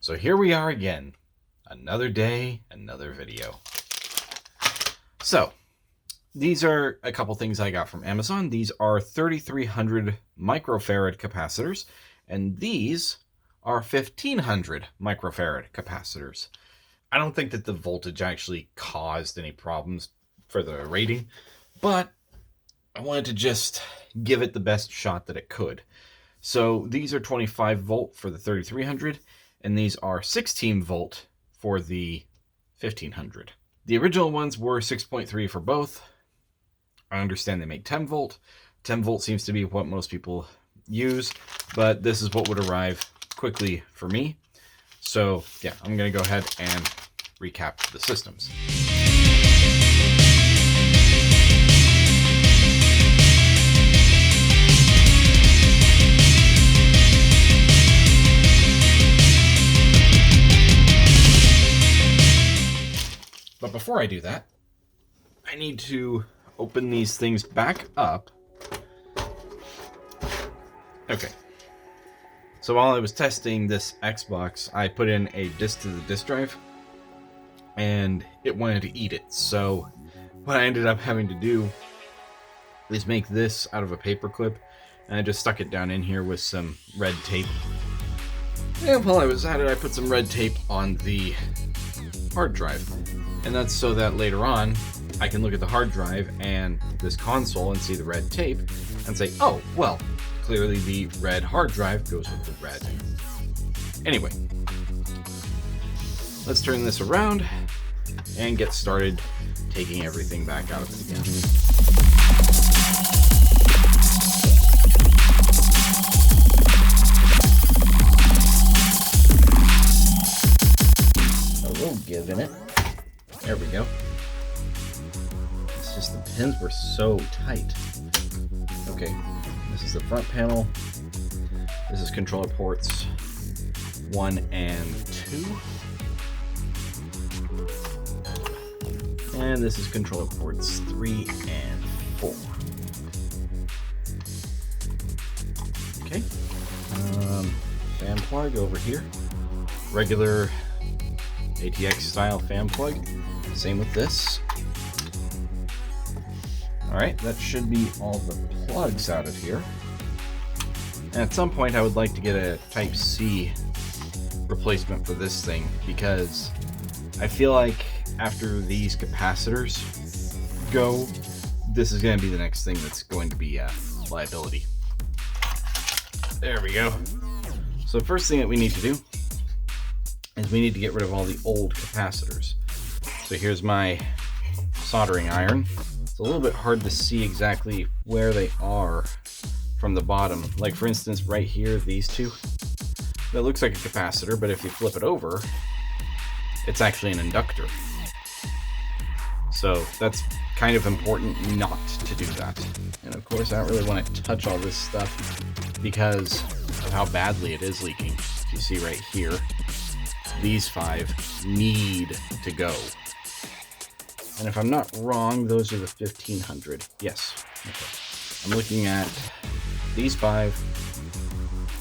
So here we are again. Another day, another video. So, these are a couple things I got from Amazon. These are 3300 microfarad capacitors, and these are 1500 microfarad capacitors. I don't think that the voltage actually caused any problems for the rating, but I wanted to just give it the best shot that it could. So these are 25 volt for the 3300, and these are 16 volt for the 1500. The original ones were 6.3 for both. I understand they make 10 volt. 10 volt seems to be what most people use, but this is what would arrive quickly for me. So yeah, I'm going to go ahead and recap the systems. But before I do that, I need to open these things back up. Okay. So while I was testing this Xbox, I put in a disk to the disk drive, and it wanted to eat it. So what I ended up having to do is make this out of a paper clip, and I just stuck it down in here with some red tape. And while I was at it, I put some red tape on the hard drive. And that's so that later on, I can look at the hard drive and this console and see the red tape and say, oh, well, clearly the red hard drive goes with the red. Anyway, let's turn this around and get started taking everything back out of it again. A little give in it. There we go. It's just the pins were so tight. Okay, this is the front panel. This is controller ports 1 and 2. And this is controller ports 3 and 4. Okay. Fan plug over here. Regular ATX style fan plug. Same with this. Alright, that should be all the plugs out of here. And at some point I would like to get a Type-C replacement for this thing, because I feel like after these capacitors go, this is going to be the next thing that's going to be a liability. There we go. So the first thing that we need to do is we need to get rid of all the old capacitors. So here's my soldering iron. It's a little bit hard to see exactly where they are from the bottom. Like for instance, right here, these two. That looks like a capacitor, but if you flip it over, it's actually an inductor. So that's kind of important not to do that. And of course, I don't really want to touch all this stuff because of how badly it is leaking. You see right here, these 5 need to go. And if I'm not wrong, those are the 1500. Yes. Okay. I'm looking at these 5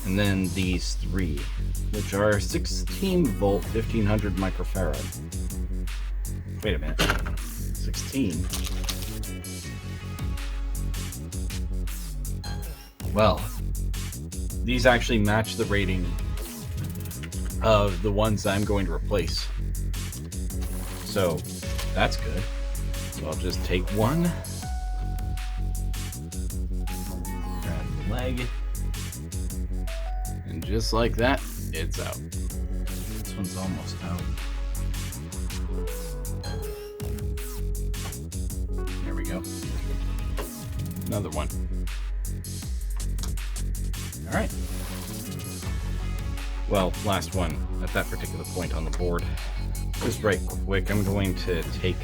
and then these 3, which are 16 volt, 1500 microfarad. Wait a minute. 16. Well, these actually match the rating of the ones I'm going to replace. So that's good. So I'll just take one, grab the leg, and just like that, it's out. This one's almost out. There we go. Another one. All right. Well, last one at that particular point on the board. Just right quick, I'm going to take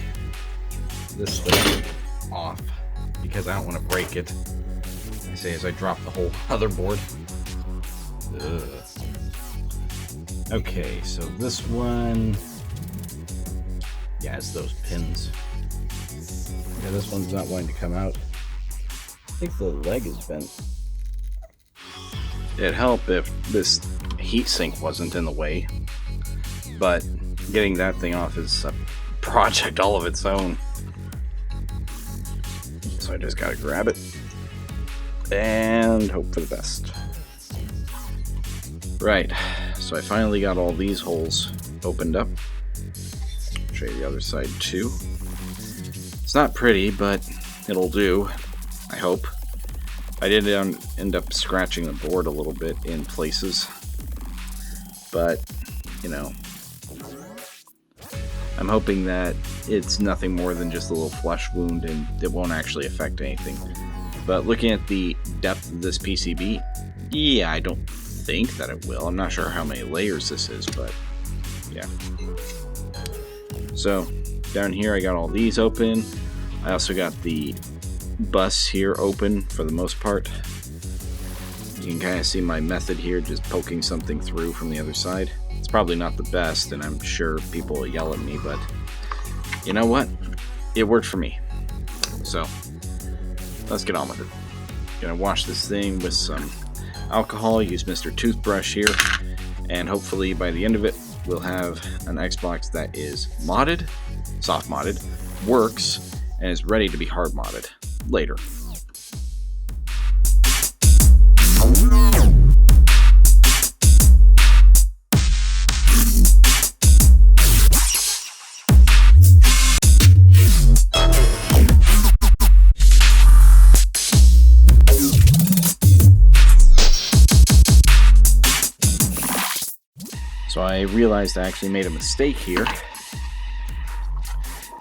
this thing off because I don't want to break it. I say as I drop the whole other board. Ugh. Okay, so this one, yeah, it's those pins. Yeah, this one's not wanting to come out. I think the leg is bent. It'd help if this heatsink wasn't in the way. but getting that thing off is a project all of its own. So I just gotta grab it and hope for the best. Right, so I finally got all these holes opened up. I'll show you the other side too. It's not pretty, but it'll do, I hope. I did end up scratching the board a little bit in places, but, you know, I'm hoping that it's nothing more than just a little flesh wound and it won't actually affect anything. But looking at the depth of this PCB, yeah, I don't think that it will. I'm not sure how many layers this is, but yeah. So down here I got all these open. I also got the bus here open for the most part. You can kind of see my method here, just poking something through from the other side. It's probably not the best, and I'm sure people will yell at me, but you know what? It worked for me. So let's get on with it. Gonna wash this thing with some alcohol, use Mr. Toothbrush here, and hopefully by the end of it, we'll have an Xbox that is modded, soft modded, works, and is ready to be hard modded later. So I realized I actually made a mistake here.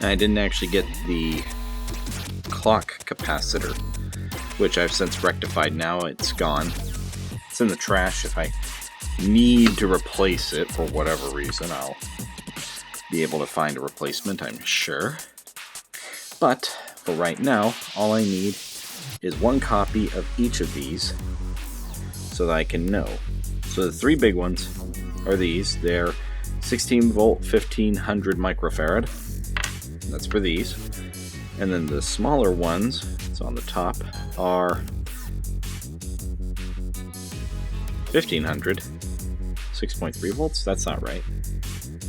And I didn't actually get the clock capacitor, which I've since rectified now. It's gone. It's in the trash. If I need to replace it for whatever reason, I'll be able to find a replacement, I'm sure. But for right now, all I need is one copy of each of these so that I can know. So the three big ones are these. They're 16 volt 1500 microfarad. That's for these. And then the smaller ones, it's on the top, are 1500 6.3 volts. That's not right.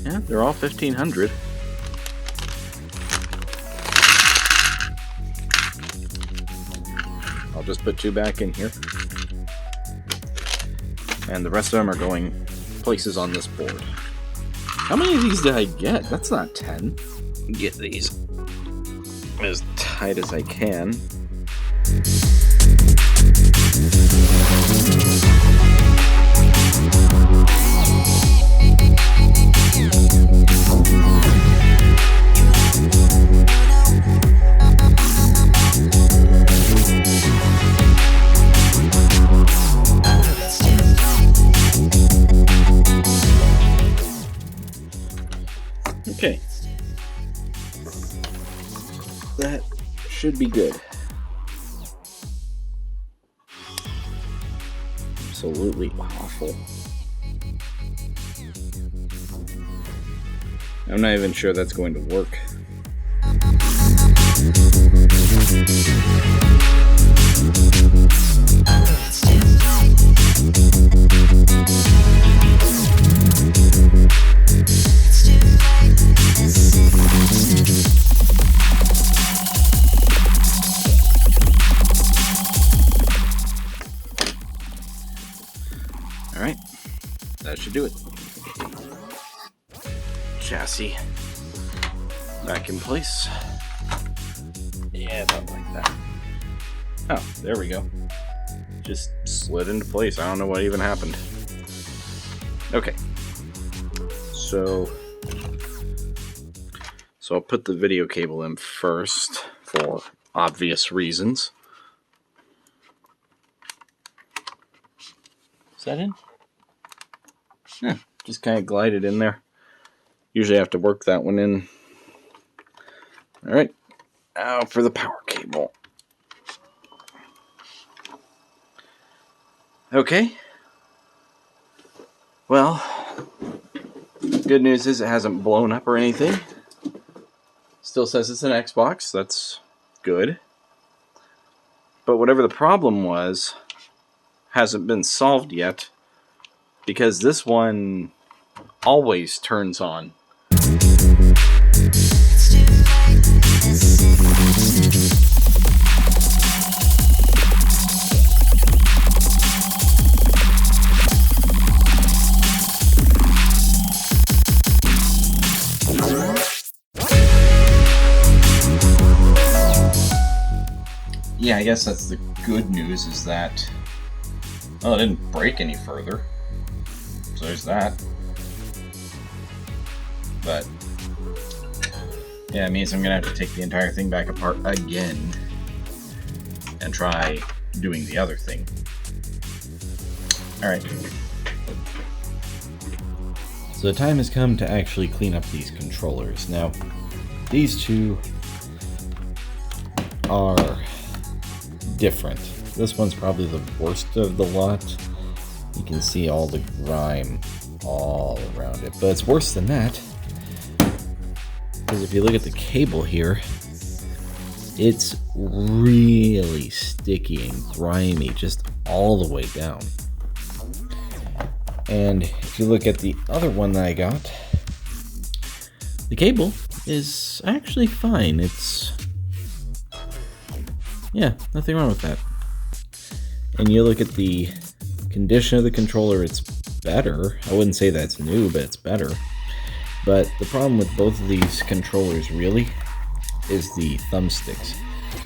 Yeah, they're all 1500. I'll just put two back in here. And the rest of them are going places on this board. How many of these did I get? That's not 10. Get these as tight as I can. Okay. That should be good. Absolutely awful. I'm not even sure that's going to work. Alright, that should do it. Chassis back in place. Yeah, about like that. Oh, there we go. Just slid into place. I don't know what even happened. Okay. So I'll put the video cable in first for obvious reasons. Is that in? Yeah, just kind of glided in there. Usually I have to work that one in. Alright, now for the power cable. Okay. Well, good news is it hasn't blown up or anything. Still says it's an Xbox, that's good. But whatever the problem was, hasn't been solved yet, because this one always turns on. Yeah, I guess that's the good news, is that, well, it didn't break any further. So there's that. But yeah, it means I'm gonna have to take the entire thing back apart again and try doing the other thing. Alright. So the time has come to actually clean up these controllers. Now, these two are different. This one's probably the worst of the lot. You can see all the grime all around it, but it's worse than that, because if you look at the cable here, it's really sticky and grimy just all the way down. And if you look at the other one that I got, the cable is actually fine. Yeah, nothing wrong with that. And you look at the condition of the controller, it's better. I wouldn't say that's new, but it's better. But the problem with both of these controllers really is the thumbsticks.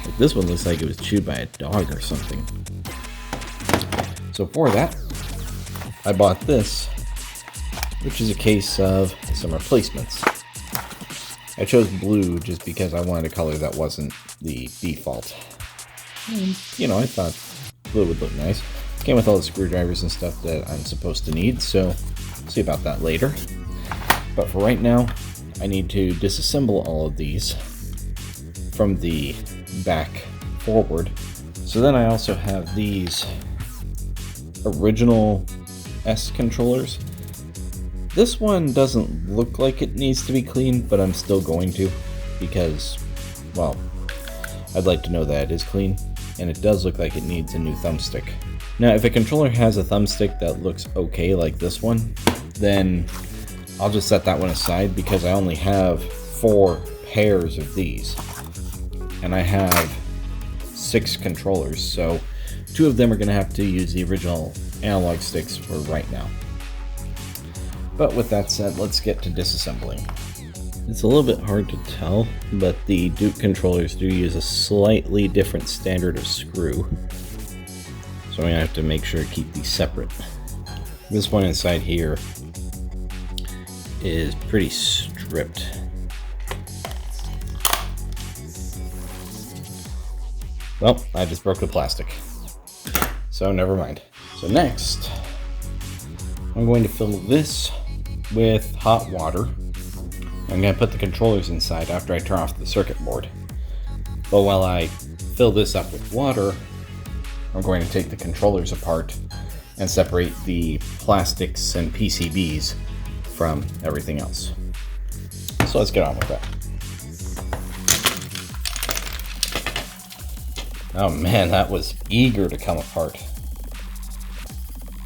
Like, this one looks like it was chewed by a dog or something. So for that, I bought this, which is a case of some replacements. I chose blue just because I wanted a color that wasn't the default. And, you know, I thought blue would look nice. Came with all the screwdrivers and stuff that I'm supposed to need, so we'll see about that later. But for right now, I need to disassemble all of these from the back forward. So then I also have these original S controllers. This one doesn't look like it needs to be cleaned, but I'm still going to, because, well, I'd like to know that it is clean, and it does look like it needs a new thumbstick. Now, if a controller has a thumbstick that looks okay like this one, then I'll just set that one aside, because I only have 4 pairs of these. And I have 6 controllers, so 2 of them are going to have to use the original analog sticks for right now. But with that said, let's get to disassembling. It's a little bit hard to tell, but the Duke controllers do use a slightly different standard of screw. So I'm going to have to make sure to keep these separate. This one inside here is pretty stripped. Well, I just broke the plastic. So never mind. So next, I'm going to fill this with hot water. I'm going to put the controllers inside after I turn off the circuit board. But while I fill this up with water, I'm going to take the controllers apart and separate the plastics and PCBs from everything else. So let's get on with that. Oh man, that was eager to come apart.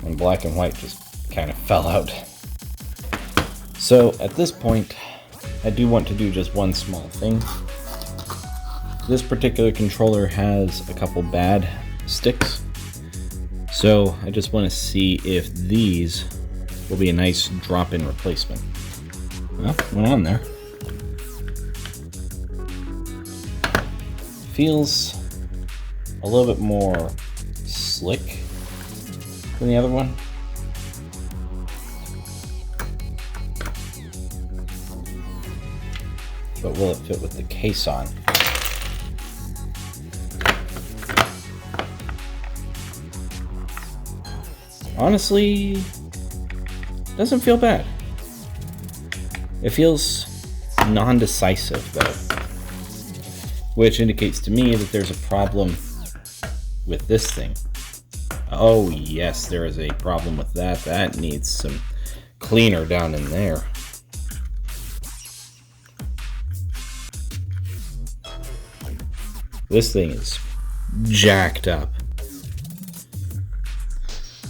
And black and white just kind of fell out. So at this point, I do want to do just one small thing. This particular controller has a couple bad sticks. So I just want to see if these will be a nice drop-in replacement. Well, went on there. Feels a little bit more slick than the other one. But will it fit with the case on? Honestly, doesn't feel bad. It feels non-decisive though, which indicates to me that there's a problem with this thing. Oh yes, there is a problem with that. That needs some cleaner down in there. This thing is jacked up.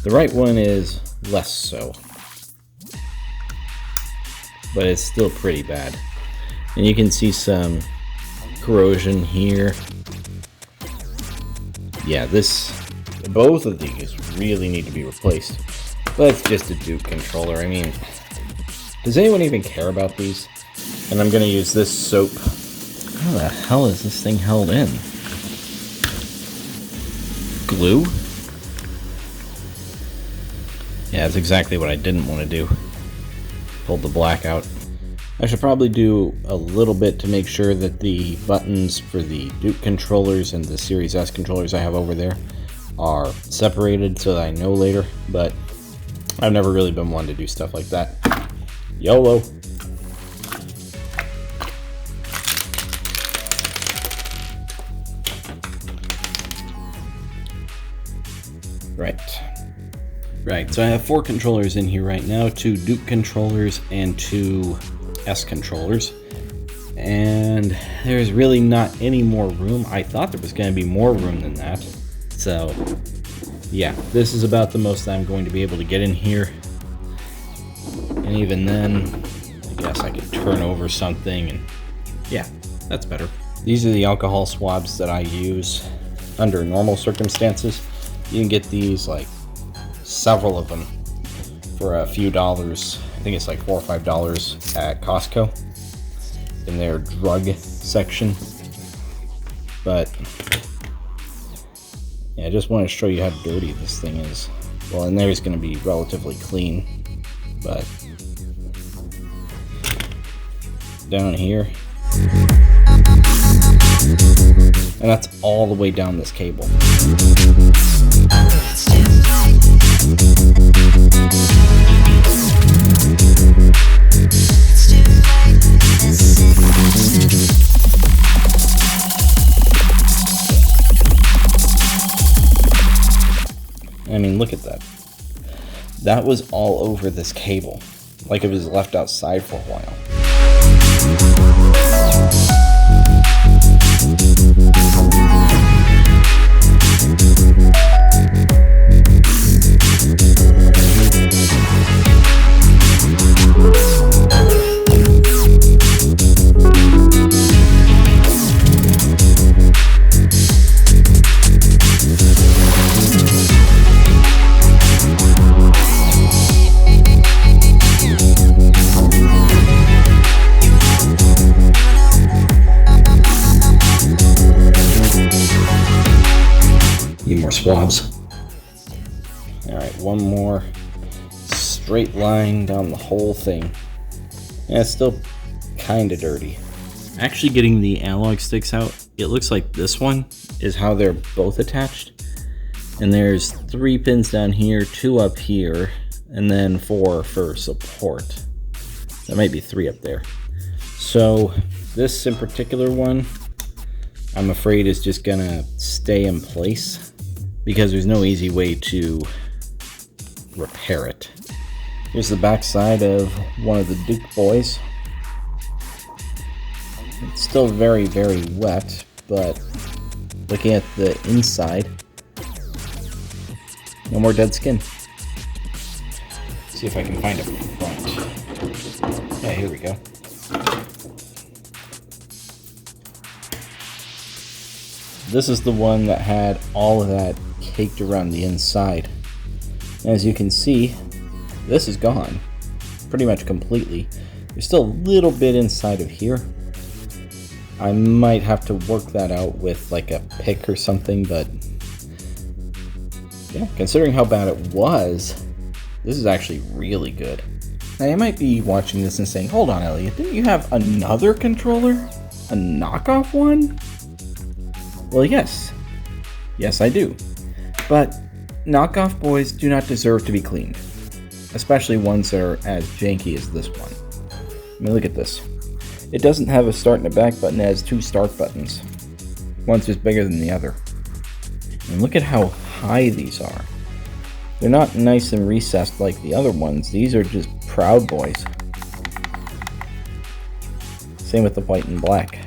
The right one is less so. but it's still pretty bad. And you can see some corrosion here. Yeah, both of these really need to be replaced. But it's just a Duke controller. I mean, does anyone even care about these? And I'm gonna use this soap. How the hell is this thing held in? Glue? Yeah, that's exactly what I didn't want to do. Pulled the black out. I should probably do a little bit to make sure that the buttons for the Duke controllers and the Series S controllers I have over there are separated so that I know later, but I've never really been one to do stuff like that. YOLO! Right, so I have 4 controllers in here right now, 2 Duke controllers and 2 S controllers. And there's really not any more room. I thought there was going to be more room than that. So, yeah, this is about the most I'm going to be able to get in here. And even then, I guess I could turn over something and yeah, that's better. These are the alcohol swabs that I use under normal circumstances. You can get these, like, several of them for a few dollars. I think it's like $4 or $5 at Costco in their drug section. But yeah, I just want to show you how dirty this thing is. Well, in there is going to be relatively clean, but down here, and that's all the way down this cable. I mean, look at that. That was all over this cable, like it was left outside for a while. Swabs. Alright, one more straight line down the whole thing. Yeah, it's still kind of dirty. Actually getting the analog sticks out, it looks like this one is how they're both attached. And there's 3 pins down here, 2 up here, and then 4 for support. There might be 3 up there. So this in particular one, I'm afraid is just gonna stay in place, because there's no easy way to repair it. Here's the back side of one of the Duke boys. It's still very, very wet, but looking at the inside, no more dead skin. Let's see if I can find a front. Yeah, here we go. This is the one that had all of that caked around the inside. As you can see, this is gone pretty much completely. There's still a little bit inside of here. I might have to work that out with like a pick or something, but yeah, considering how bad it was, this is actually really good. Now you might be watching this and saying, hold on Elliot, didn't you have another controller? A knockoff one? Well, yes. Yes, I do. But knockoff boys do not deserve to be cleaned. Especially ones that are as janky as this one. I mean, look at this. It doesn't have a start and a back button, it has 2 start buttons. One's just bigger than the other. And look at how high these are. They're not nice and recessed like the other ones. These are just proud boys. Same with the white and black.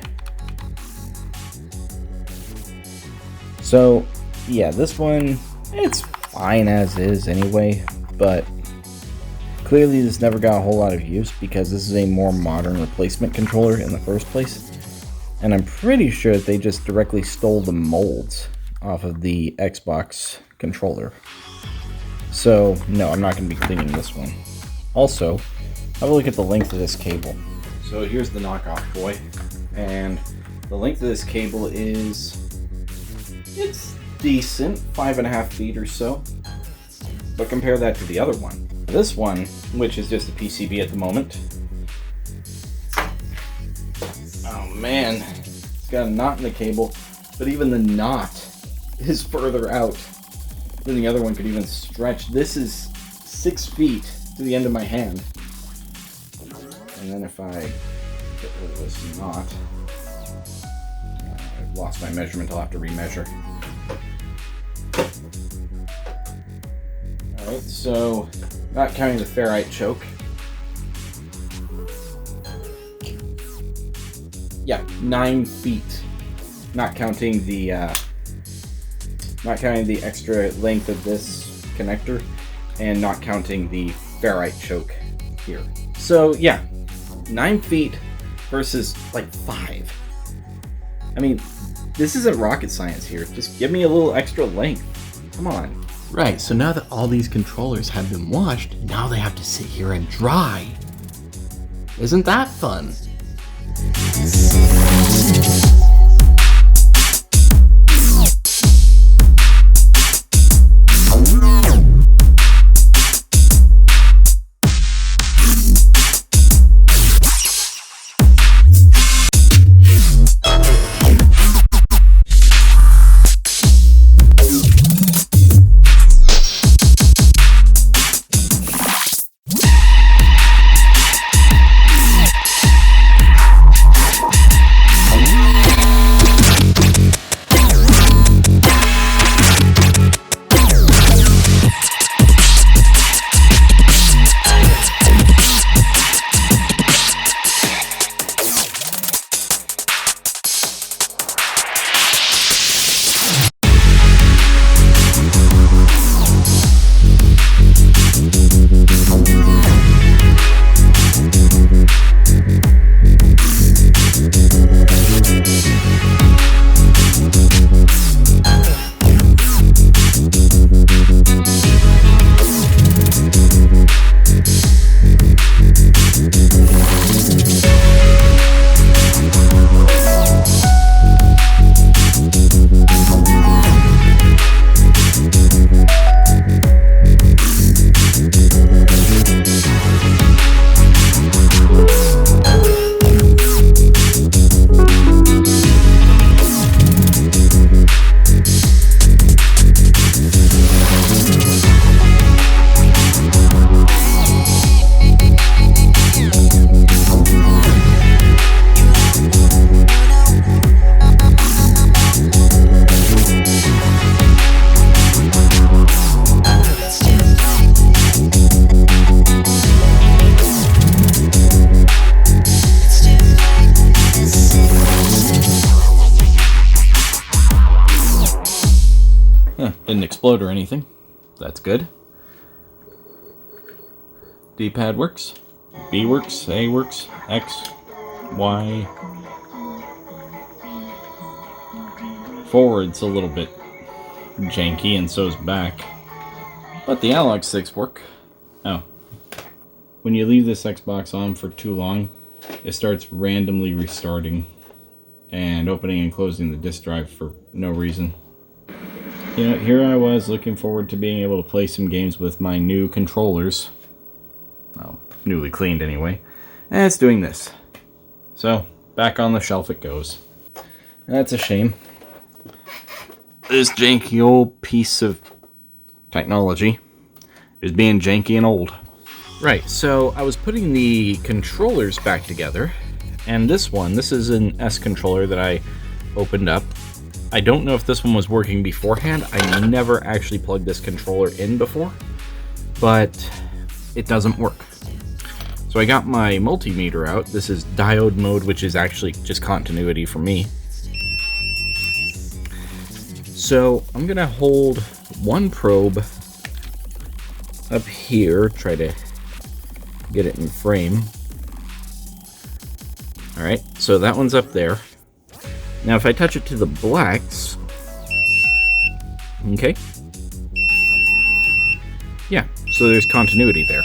So, yeah, this one, it's fine as is anyway, but Clearly this never got a whole lot of use because this is a more modern replacement controller in the first place. And I'm pretty sure that they just directly stole the molds off of the Xbox controller. So no, I'm not going to be cleaning this one. Also, have a look at the length of this cable. So here's the knockoff boy, and the length of this cable is, it's decent, 5.5 feet or so. But compare that to the other one. This one, which is just a PCB at the moment. Oh man, it's got a knot in the cable, but even the knot is further out than the other one could even stretch. This is 6 feet to the end of my hand. And then if I get rid of this knot, I've lost my measurement, I'll have to remeasure. Alright, so not counting the ferrite choke. Yeah, 9 feet. Not counting the extra length of this connector, and not counting the ferrite choke here. So yeah, 9 feet versus like 5. I mean, this isn't rocket science here. Just give me a little extra length. Come on. Right, so now that all these controllers have been washed, now they have to sit here and dry. Isn't that fun? Didn't explode or anything. That's good. D-pad works. B works. A works. X. Y. Forward's a little bit janky, and so's back. But the analog sticks work. Oh. When you leave this Xbox on for too long, it starts randomly restarting and opening and closing the disk drive for no reason. You know, here I was looking forward to being able to play some games with my new controllers. Well, newly cleaned anyway. And it's doing this. So, back on the shelf it goes. That's a shame. This janky old piece of technology is being janky and old. Right, so I was putting the controllers back together, and this is an S controller that I opened up. I don't know if this one was working beforehand. I never actually plugged this controller in before, but it doesn't work. So I got my multimeter out. This is diode mode, which is actually just continuity for me. So I'm gonna hold one probe up here, try to get it in frame. All right, so that one's up there. Now if I touch it to the blacks, okay, yeah, so there's continuity there.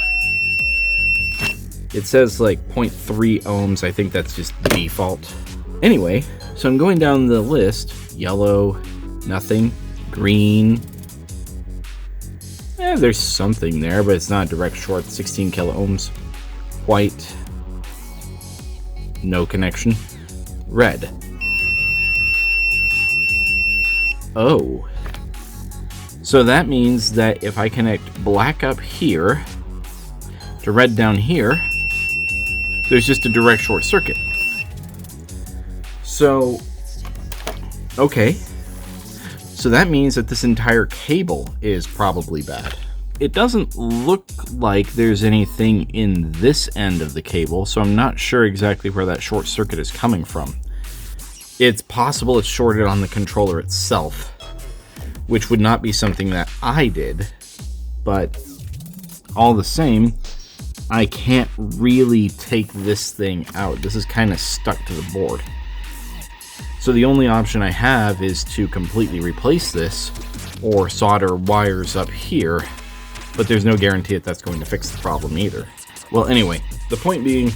It says like 0.3 ohms. I think that's just default. Anyway, so I'm going down the list. Yellow, nothing. Green. There's something there, but it's not a direct short. 16 kilo ohms. White. No connection. Red. Oh. So that means that if I connect black up here to red down here, there's just a direct short circuit. So, okay. So that means that this entire cable is probably bad. It doesn't look like there's anything in this end of the cable, so I'm not sure exactly where that short circuit is coming from. It's possible it's shorted on the controller itself, which would not be something that I did, but all the same, I can't really take this thing out. This is kind of stuck to the board. So the only option I have is to completely replace this or solder wires up here, but there's no guarantee that that's going to fix the problem either. Well, anyway, the point being,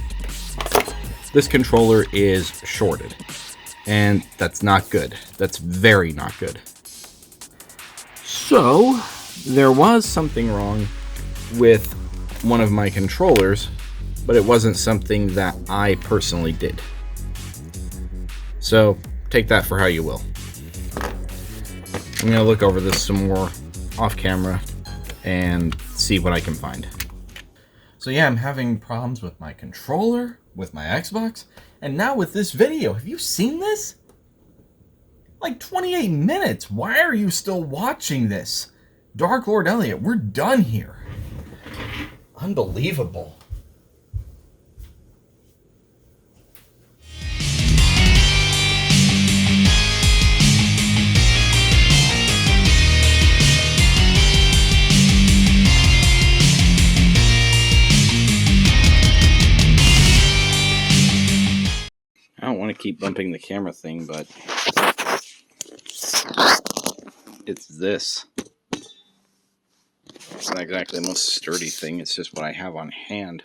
this controller is shorted, and that's not good. That's very not good. So there was something wrong with one of my controllers, but it wasn't something that I personally did. So take that for how you will. I'm gonna look over this some more off camera and see what I can find. So yeah, I'm having problems with my controller, with my Xbox, and now with this video. Have you seen this? Like 28 minutes. Why are you still watching this? Dark Lord Elliot, we're done here. Unbelievable. I don't want to keep bumping the camera thing, but it's this. It's not exactly the most sturdy thing, it's just what I have on hand.